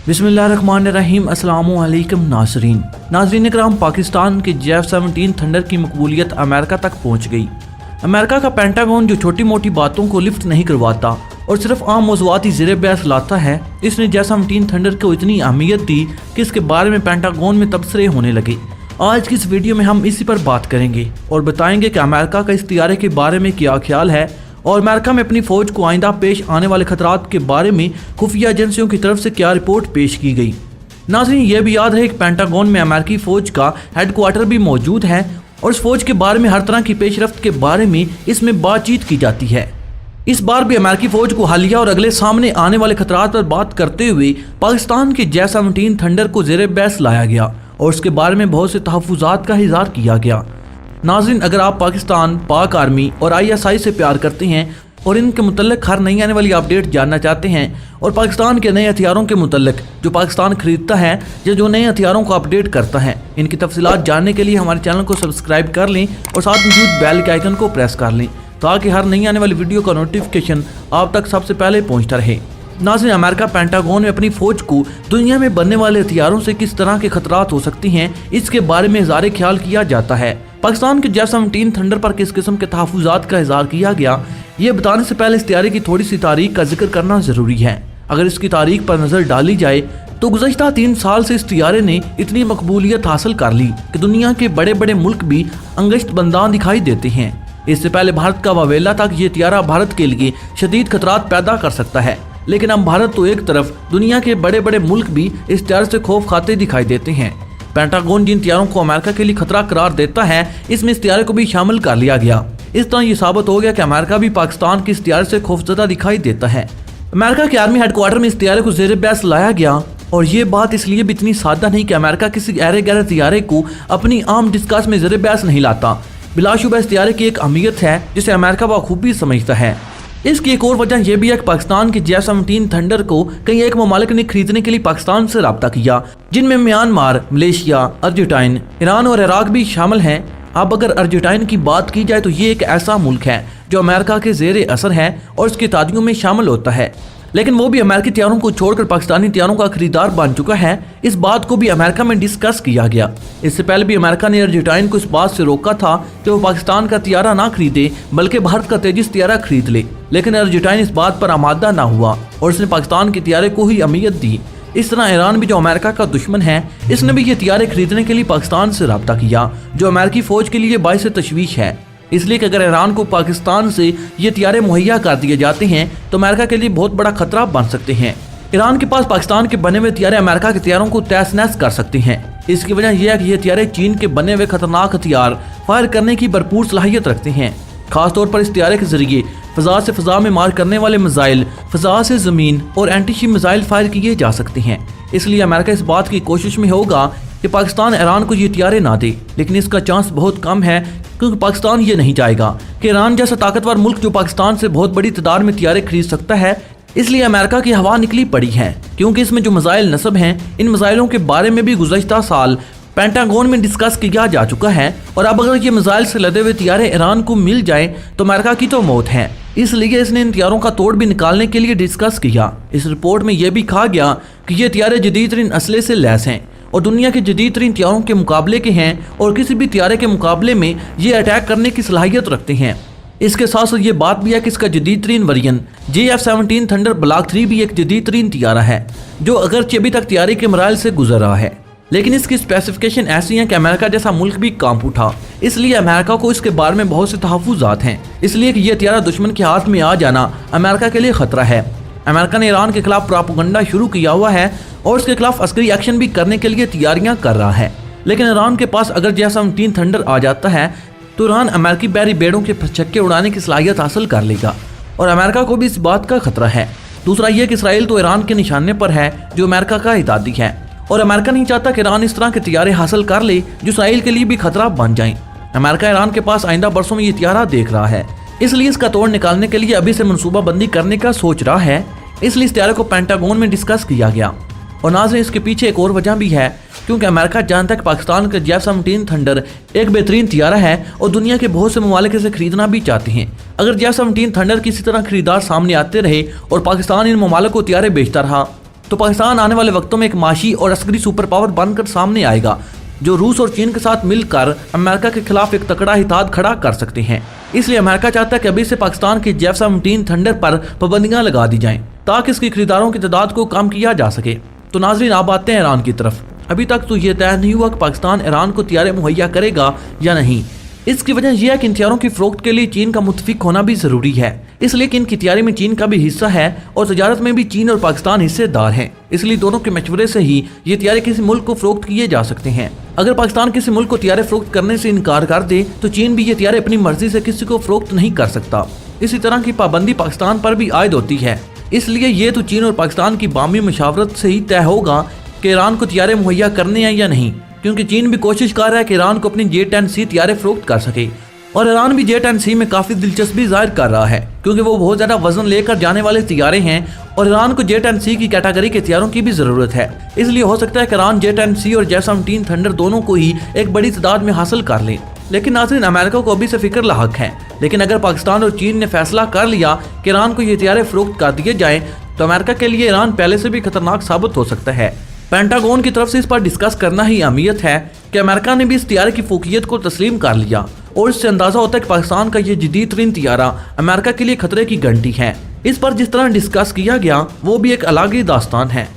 बिस्मिल्लाहिर्रहमानिर्रहीम। अस्सलामुअलैकुम नाज़रीन इकराम, पाकिस्तान के F-17 थंडर की मकबूलियत अमेरिका तक पहुंच गई। अमेरिका का पेंटागन जो छोटी मोटी बातों को लिफ्ट नहीं करवाता और सिर्फ आम मौज़ूआती ज़ेर बहस लाता है, इसने F-17 थंडर को इतनी अहमियत दी कि इसके बारे में पेंटागन में तबसरे होने लगे। आज की इस वीडियो में हम इसी पर बात करेंगे और बताएंगे कि अमेरिका का इस तैयारे के बारे में क्या ख्याल है और अमेरिका में अपनी फौज को आइंदा पेश आने वाले खतरात के बारे में खुफिया एजेंसियों की तरफ से क्या रिपोर्ट पेश की गई। नाज़रीन, यह भी याद है कि पेंटागन में अमेरिकी फौज का हेडक्वार्टर भी मौजूद है और इस फौज के बारे में हर तरह की पेशरफ्त के बारे में इसमें बातचीत की जाती है। इस बार भी अमेरिकी फौज को हालिया और अगले सामने आने वाले खतरात पर बात करते हुए पाकिस्तान के F-17 थंडर को ज़ेर बहस लाया गया और उसके बारे में बहुत से तहफ़्फ़ुज़ात का इज़हार किया गया। नाज़रीन, अगर आप पाकिस्तान, पाक आर्मी और ISI से प्यार करते हैं और इनके मुतल्लिक़ हर नई आने वाली अपडेट जानना चाहते हैं और पाकिस्तान के नए हथियारों के मुतल्लिक़ जो पाकिस्तान खरीदता है या जो नए हथियारों को अपडेट करता है, इनकी तफसीलात जानने के लिए हमारे चैनल को सब्सक्राइब कर लें और साथ मौजूद बेल के आइकन को प्रेस कर लें ताकि हर नई आने वाली वीडियो का नोटिफिकेशन आप तक सबसे पहले पहुँचता रहे। नाज़रीन, अमेरिका पेंटागन में अपनी फौज को दुनिया में बनने वाले हथियारों से किस तरह के खतरात हो सकती हैं, इसके बारे में इज़हार ख्याल किया जाता है। पाकिस्तान के F-17 थंडर पर किस किस्म के तहफ़्फ़ुज़ात का इज़हार किया गया, ये बताने से पहले इस तैयारी की थोड़ी सी तारीख का जिक्र करना ज़रूरी है। अगर इसकी तारीख पर नज़र डाली जाए तो गुज़श्ता 3 साल से इस तैयारे ने इतनी मकबूलियत हासिल कर ली कि दुनिया के बड़े बड़े मुल्क भी अंगश्त बंदान दिखाई देते हैं। इससे पहले भारत का वावेला था कि ये तैयारा भारत के लिए शदीद खतरात पैदा कर सकता है, लेकिन अब भारत तो एक तरफ, दुनिया के बड़े बड़े मुल्क भी इस तैयारे से खौफ खाते दिखाई देते हैं। पेंटागन जिन तैयारों को अमेरिका के लिए खतरा करार देता है, इसमें इस तैयारे को भी शामिल कर लिया गया। इस तरह ये साबित हो गया कि अमेरिका भी पाकिस्तान के इस तैयारे से खौफजदा दिखाई देता है। अमेरिका के आर्मी हेडक्वार्टर में इस तैयारे को ज़ेर बहस लाया गया और ये बात इसलिए भी इतनी सादा नहीं कि अमेरिका किसी गहरे गहरे तैयारे को अपनी आम डिस्कस में ज़ेर बहस नहीं लाता। बिलाशुबह इस तैयारे की एक अहमियत है जिसे अमेरिका बखूबी समझता है। इसकी एक और वजह यह भी है कि पाकिस्तान के F-17 थंडर को कई एक ममालिक ने खरीदने के लिए पाकिस्तान से रब्ता किया, जिनमें म्यांमार, मलेशिया, अर्जेंटीना, ईरान और इराक भी शामिल हैं। अब अगर अर्जेंटीना की बात की जाए तो ये एक ऐसा मुल्क है जो अमेरिका के ज़ेर असर है और इसके तादियों में शामिल होता है, लेकिन वो भी अमेरिकी तैयारों को छोड़कर पाकिस्तानी तैयारों का खरीदार बन चुका है। इस बात को भी अमेरिका में डिस्कस किया गया। इससे पहले भी अमेरिका ने अर्जेंटीना को इस बात से रोका था कि वो पाकिस्तान का तैयारा ना खरीदे बल्कि भारत का तेजस तैयारा खरीद ले, लेकिन अर्जेंटीना इस बात पर आमादा ना हुआ और इसने पाकिस्तान के तैयारे को ही अहमियत दी। इस तरह ईरान भी जो अमेरिका का दुश्मन है, इसने भी ये तैयारे खरीदने के लिए पाकिस्तान से रब्ता किया, जो अमेरिकी फौज के लिए बाइस तशवीश है। इसलिए कि अगर ईरान को पाकिस्तान से ये तैयारे मुहैया कर दिए जाते हैं तो अमेरिका के लिए बहुत बड़ा खतरा बन सकते हैं। ईरान के पास पाकिस्तान के बने हुए तैयारे अमेरिका के तैयारों को तहस नहस कर सकते हैं। इसकी वजह यह है कि ये तैयारे चीन के बने हुए खतरनाक हथियार फायर करने की भरपूर सलाहियत रखते हैं। खासतौर पर इस तैयारे के जरिए फ़ज़ा से फ़ज़ा में मार करने वाले मिसाइल, फ़ज़ा से ज़मीन और एंटी-शिप मिसाइल फायर किए जा सकते हैं। इसलिए अमेरिका इस बात की कोशिश में होगा कि पाकिस्तान ईरान को ये तैयारे ना दे, लेकिन इसका चांस बहुत कम है क्योंकि पाकिस्तान ये नहीं चाहेगा कि ईरान जैसा ताकतवर मुल्क जो पाकिस्तान से बहुत बड़ी तादाद में तैयारे खरीद सकता है। इसलिए अमेरिका की हवा निकली पड़ी है क्योंकि इसमें जो मिसाइल नस्ब हैं, इन मिसाइलों के बारे में भी गुज़श्ता साल पेंटागन में डिस्कस किया जा चुका है और अब अगर ये मिसाइल से लदे हुए तैयारे ईरान को मिल जाए तो अमेरिका की तो मौत है। इसलिए इसने इन तैयारों का तोड़ भी निकालने के लिए डिस्कस किया। इस रिपोर्ट में यह भी कहा गया कि ये तैयारे जदीद तरीन असले से लैस हैं और दुनिया के जदीद तरीन तैयारों के मुकाबले के हैं और किसी भी तैयारे के मुकाबले में ये अटैक करने की सलाहियत रखते हैं। इसके साथ साथ ये बात भी है कि इसका जदीद तरीन वर्जन F-17 थंडर ब्लॉक 3 भी एक जदीद तरीन तैयारा है जो अगरचे अभी तक तैयारी के मराइल से गुजर रहा है, लेकिन इसकी स्पेसिफिकेशन ऐसी हैं कि अमेरिका जैसा मुल्क भी कांप उठा। इसलिए अमेरिका को इसके बारे में बहुत से तहफ़्फ़ुज़ात हैं, इसलिए कि यह तैयारा दुश्मन के हाथ में आ जाना अमेरिका के लिए खतरा है। अमेरिका ने ईरान के खिलाफ प्रोपेगेंडा शुरू किया हुआ है और उसके खिलाफ अस्करी एक्शन भी करने के लिए तैयारियां कर रहा है, लेकिन ईरान के पास अगर F-17 थंडर आ जाता है तो ईरान अमेरिकी बहरी बेड़ों के छक्के उड़ाने की सलाहियत हासिल कर लेगा और अमेरिका को भी इस बात का खतरा है। दूसरा यह कि इसराइल तो ईरान के निशाने पर है जो अमेरिका का इतादी है और अमेरिका नहीं चाहता कि ईरान इस तरह के तैयारे हासिल कर ले जो इसराइल के लिए भी खतरा बन जाएं। अमेरिका ईरान के पास आइंदा बरसों में ये तैयारा देख रहा है, इसलिए इसका तोड़ निकालने के लिए अभी से मनसूबा बंदी करने का सोच रहा है। इसलिए इस तैयारे को पेंटागन में डिस्कस किया गया और नाज़रीन इसके पीछे एक और वजह भी है क्योंकि अमेरिका जानता है कि पाकिस्तान का F-17 थंडर एक बेहतरीन तैयारा है और दुनिया के बहुत से ममालिक इसे खरीदना भी चाहते हैं। अगर F-17 थंडर किसी तरह खरीदार सामने आते रहे और पाकिस्तान इन ममालिक को तैयारे बेचता रहा तो पाकिस्तान आने वाले वक्तों में एक माशी और अस्करी सुपर पावर बनकर सामने आएगा, जो रूस और चीन के साथ मिलकर अमेरिका के खिलाफ एक तगड़ा हिताद खड़ा कर सकते हैं। इसलिए अमेरिका चाहता है कि अभी से पाकिस्तान के F-17 थंडर पर पाबंदियां लगा दी जाएं, ताकि इसकी खरीदारों की तादाद को कम किया जा सके। तो नाजरीन, आप आते हैं ईरान की तरफ। अभी तक तो ये तय नहीं हुआ कि पाकिस्तान ईरान को हथियार मुहैया करेगा या नहीं। इसकी वजह यह है कि इन हथियारों की फरोख्त के लिए चीन का मुतफिक होना भी जरूरी है, इसलिए कि इनकी तैयारी में चीन का भी हिस्सा है और तजारत में भी चीन और पाकिस्तान हिस्सेदार हैं। इसलिए दोनों के मशवरे से ही ये हथियार किसी मुल्क को फरोख्त किए जा सकते हैं। अगर पाकिस्तान किसी मुल्क को हथियार फरोख्त करने से इनकार कर दे तो चीन भी ये हथियार अपनी मर्जी से किसी को फरोख्त नहीं कर सकता। इसी तरह की पाबंदी पाकिस्तान पर भी आयद होती है। इसलिए ये तो चीन और पाकिस्तान की बामी मुशावरत से ही तय होगा कि ईरान को हथियार मुहैया करने हैं या नहीं, क्योंकि चीन भी कोशिश कर रहा है कि ईरान को अपनी J-10C हथियार फरोख्त कर सके और ईरान भी J-10C में काफी दिलचस्पी जाहिर कर रहा है, क्योंकि वो बहुत ज्यादा वजन लेकर जाने वाले हथियारे हैं और ईरान को J-10C की कैटेगरी के हथियारों की भी जरूरत है। इसलिए हो सकता है कि ईरान J-10C और F-17 थंडर दोनों को ही एक बड़ी तादाद में हासिल कर ले। लेकिन नाज़रीन, अमेरिका को अभी से फिक्र लाहक है, लेकिन अगर पाकिस्तान और चीन ने फैसला कर लिया कि ईरान को ये हथियार फरोख्त कर दिए जाए तो अमेरिका के लिए ईरान पहले से भी खतरनाक साबित हो सकता है। पेंटागन की तरफ से इस पर डिस्कस करना ही अहमियत है कि अमेरिका ने भी इस हथियार की फोकियत को तस्लीम कर लिया और इससे अंदाजा होता है कि पाकिस्तान का ये जदीद तरीन हथियारा अमेरिका के लिए खतरे की घंटी है। इस पर जिस तरह डिस्कस किया गया वो भी एक अलग ही दास्तान है,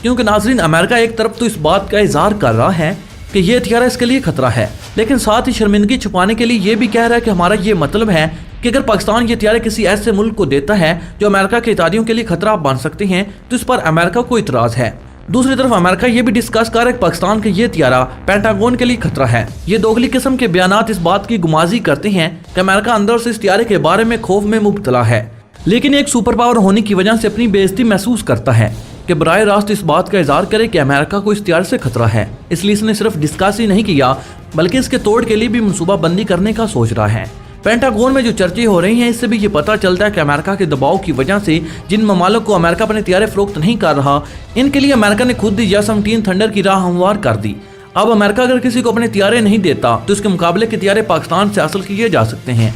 क्योंकि नाजरीन, अमेरिका एक तरफ तो इस बात का इजहार कर रहा है कि ये हथियारा इसके लिए खतरा है, लेकिन साथ ही शर्मिंदगी छुपाने के लिए ये भी कह रहा है कि हमारा ये मतलब है कि अगर पाकिस्तान ये हथियार किसी ऐसे मुल्क को देता है जो अमेरिका के इत्तेहादियों के लिए खतरा बन सकते हैं तो इस पर अमेरिका को इतराज है। दूसरी तरफ अमेरिका ये भी डिस्कस कर रहा है कि पाकिस्तान का ये हथियारा पेंटागन के लिए खतरा है। ये दोगली किस्म के बयानात इस बात की गुमाजी करते हैं कि अमेरिका अंदर से इस हथियारे के बारे में खौफ में मुब्तला है, लेकिन एक सुपर पावर होने की वजह से अपनी बेइज्जती महसूस करता है कि बराह रास्त इस बात का इजहार करे कि अमेरिका को इस हथियार से खतरा है। इसलिए इसने सिर्फ डिस्कस ही नहीं किया बल्कि इसके तोड़ के लिए भी मनसूबा बंदी करने का सोच रहा है। पेंटागन में जो चर्चे हो रही हैं इससे भी ये पता चलता है कि अमेरिका के दबाव की वजह से जिन ममालिक को अमेरिका अपने हथियार फरोख्त नहीं कर रहा, इनके लिए अमेरिका ने खुद ही F-17 थंडर की राह हमवार कर दी। अब अमेरिका अगर किसी को अपने हथियार नहीं देता तो इसके मुकाबले के हथियार पाकिस्तान से हासिल किए जा सकते हैं।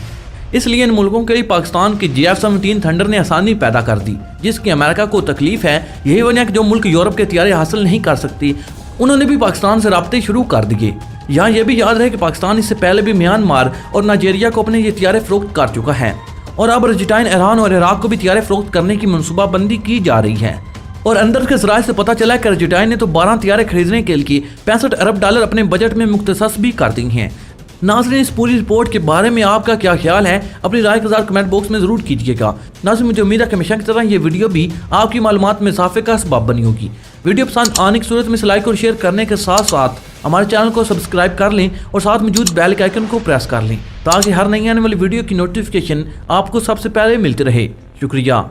इसलिए इन मुल्कों के लिए पाकिस्तान की F-17 थंडर ने आसानी पैदा कर दी, जिसकी अमेरिका को तकलीफ है। यही वजह कि जो मुल्क यूरोप के हथियार हासिल नहीं कर सकती उन्होंने भी पाकिस्तान से राब्ते शुरू कर दिए। यहाँ ये भी याद रहे कि पाकिस्तान इससे पहले भी म्यांमार और नाइजीरिया को अपने ये हथियार फरोख्त कर चुका है और अब अर्जेंटीना, ईरान और इराक को भी हथियार फरोख्त करने की मनसूबाबंदी की जा रही है। और अंदर के ज़राए से पता चला है कि अर्जेंटीना ने तो 12 हथियार खरीदने के लिए $65 अरब अपने बजट में मुख्तसस भी कर दी हैं। नाज़रीन, इस पूरी रिपोर्ट के बारे में आपका क्या ख्याल है? अपनी राय के साथ कमेंट बॉक्स में जरूर कीजिएगा। नाज़रीन, मुझे उम्मीद है कि हमेशा की तरह ये वीडियो भी आपकी मालूमात में इजाफे का सबब बनी होगी। वीडियो पसंद आने की सूरत में इसे लाइक और शेयर करने के साथ साथ हमारे चैनल को सब्सक्राइब कर लें और साथ मौजूद बेल के आइकन को प्रेस कर लें, ताकि हर नई आने वाली वीडियो की नोटिफिकेशन आपको सबसे पहले मिलती रहे। शुक्रिया।